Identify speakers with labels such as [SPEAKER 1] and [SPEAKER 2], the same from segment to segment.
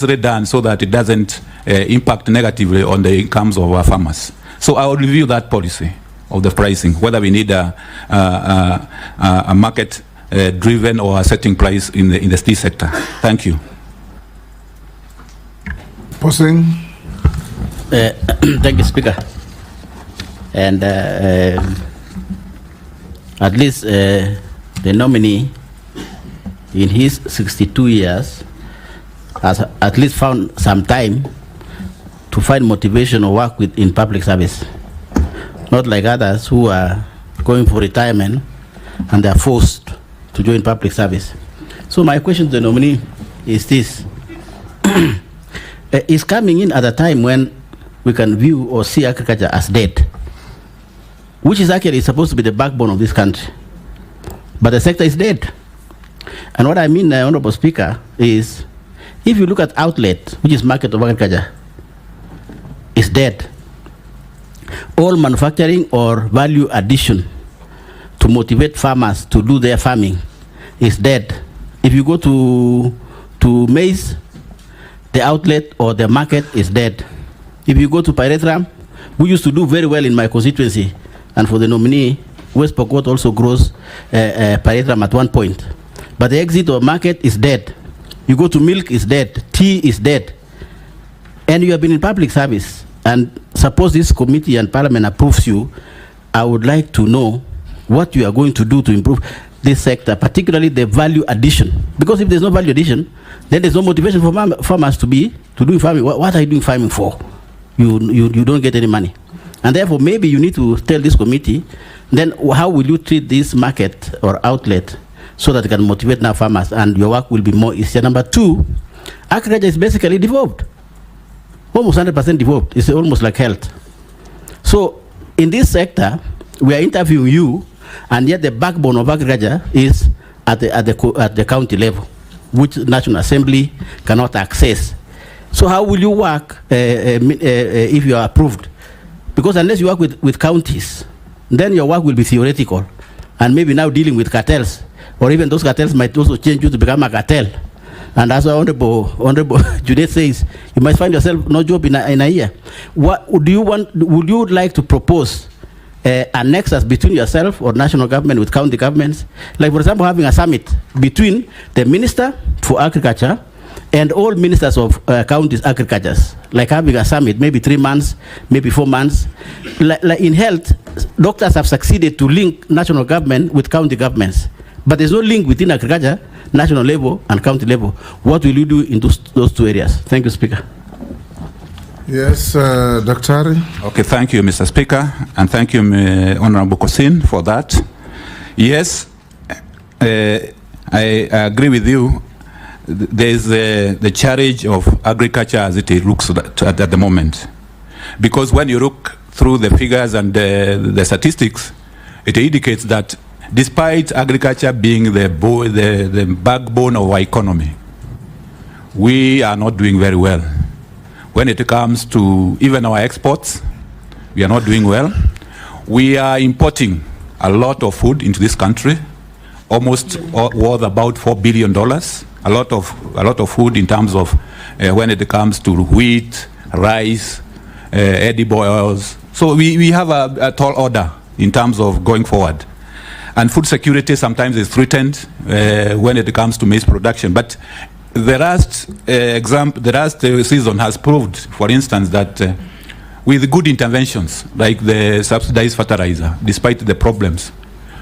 [SPEAKER 1] done so that it doesn't impact negatively on the incomes of our farmers. So I will review that policy of the pricing, whether we need a market driven or a setting price in the steel sector. Thank you.
[SPEAKER 2] Pukosing.
[SPEAKER 3] Thank you, Speaker. And at least the nominee in his 62 years has at least found some time to find motivation or work in public service. Not like others who are going for retirement and they are forced to join public service. So my question to the nominee is this. Is coming in at a time when we can view or see agriculture as dead, which is actually supposed to be the backbone of this country. But the sector is dead. And what I mean, Honorable Speaker, is if you look at outlet, which is market of agriculture, is dead. All manufacturing or value addition to motivate farmers to do their farming is dead. If you go to maize, the outlet or the market is dead. If you go to pyrethrum, we used to do very well in my constituency, and for the nominee, West Pokot also grows pyrethrum at one point. But the exit of market is dead. You go to milk, is dead. Tea is dead. And you have been in public service. And suppose this committee and parliament approves you, I would like to know what you are going to do to improve this sector, particularly the value addition. Because if there's no value addition, then there's no motivation for farmers to do farming. What are you doing farming for? You don't get any money. And therefore, maybe you need to tell this committee, then how will you treat this market or outlet so that it can motivate now farmers and your work will be more easier. Number two, agriculture is basically devolved. Almost 100% devolved. It's almost like health. So in this sector, we are interviewing you, and yet the backbone of agriculture is at the county level, which National Assembly cannot access. So how will you work if you are approved? Because unless you work with counties, then your work will be theoretical, and maybe now dealing with cartels, or even those cartels might also change you to become a cartel. And as Honorable Judith says, you might find yourself no job in a year. What do you want? Would you like to propose a nexus between yourself or national government with county governments? Like, for example, having a summit between the Minister for Agriculture and all ministers of counties' agricultures, like having a summit, maybe 3 months, maybe 4 months. Like in health, doctors have succeeded to link national government with county governments, but there's no link within agriculture, national level and county level. What will you do in those two areas? Thank you, Speaker.
[SPEAKER 2] Yes, Dr.
[SPEAKER 1] Okay, thank you, Mr. Speaker, and thank you, Honorable Pukosing, for that. Yes, I agree with you. There's the challenge of agriculture as it looks at the moment. Because when you look through the figures and the statistics, it indicates that despite agriculture being the backbone of our economy, we are not doing very well. When it comes to even our exports, we are not doing well. We are importing a lot of food into this country, almost worth about $4 billion. A lot of food in terms of when it comes to wheat, rice, edible oils. So we have a tall order in terms of going forward. And food security sometimes is threatened when it comes to maize production. But the last season has proved, for instance, that with good interventions, like the subsidized fertilizer, despite the problems,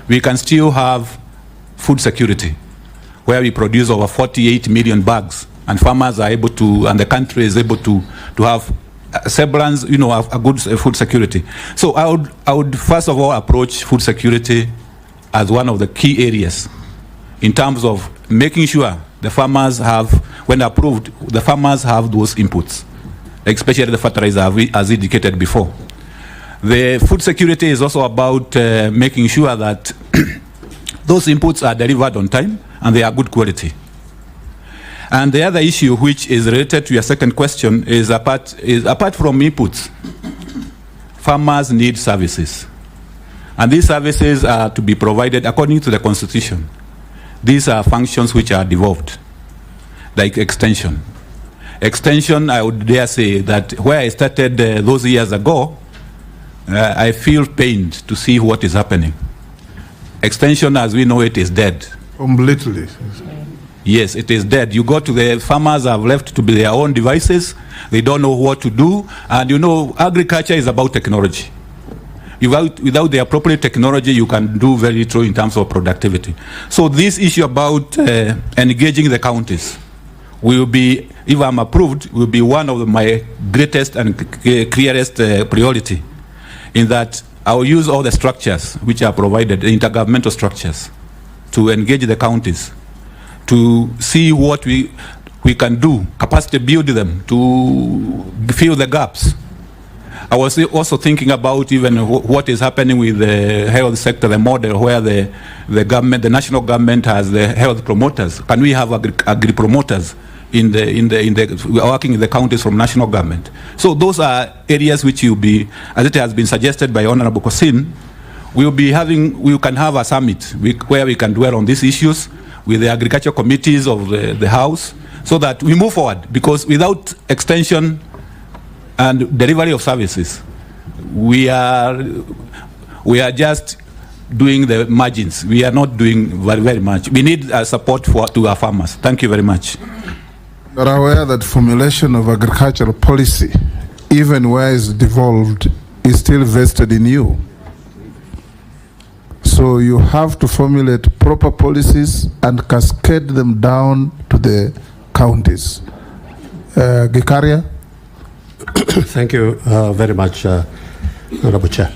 [SPEAKER 1] we can still have food security, where we produce over 48 million bags, and farmers are able to, and the country is able to have semblance, a good food security. So I would first of all approach food security as one of the key areas in terms of making sure the farmers have, when approved, the farmers have those inputs, especially the fertilizer, as indicated before. The food security is also about making sure that those inputs are delivered on time and they are good quality. And the other issue, which is related to your second question, is apart from inputs, farmers need services. And these services are to be provided according to the Constitution. These are functions which are devolved, like extension. Extension, I would dare say that where I started those years ago, I feel pained to see what is happening. Extension, as we know it, is dead.
[SPEAKER 2] Completely.
[SPEAKER 1] Yes, it is dead. You go to the farmers have left to be their own devices. They don't know what to do. And you know, agriculture is about technology. Without the appropriate technology, you can do very little in terms of productivity. So this issue about engaging the counties will be, if I'm approved, will be one of my greatest and clearest priority, in that I will use all the structures which are provided, the intergovernmental structures, to engage the counties, to see what we can do, capacity build them, to fill the gaps. I was also thinking about even what is happening with the health sector, the model where the government, the national government has the health promoters. Can we have agri promoters in the working in the counties from national government? So those are areas which will be, as it has been suggested by Honorable Pukosing, we can have a summit where we can dwell on these issues with the agriculture committees of the House, so that we move forward, because without extension and delivery of services, we are just doing the margins. We are not doing very much. We need support to our farmers. Thank you very much.
[SPEAKER 2] You are aware that formulation of agricultural policy, even where it's devolved, is still vested in you. So you have to formulate proper policies and cascade them down to the counties. Gikaria?
[SPEAKER 4] Thank you very much, Honorable Chair.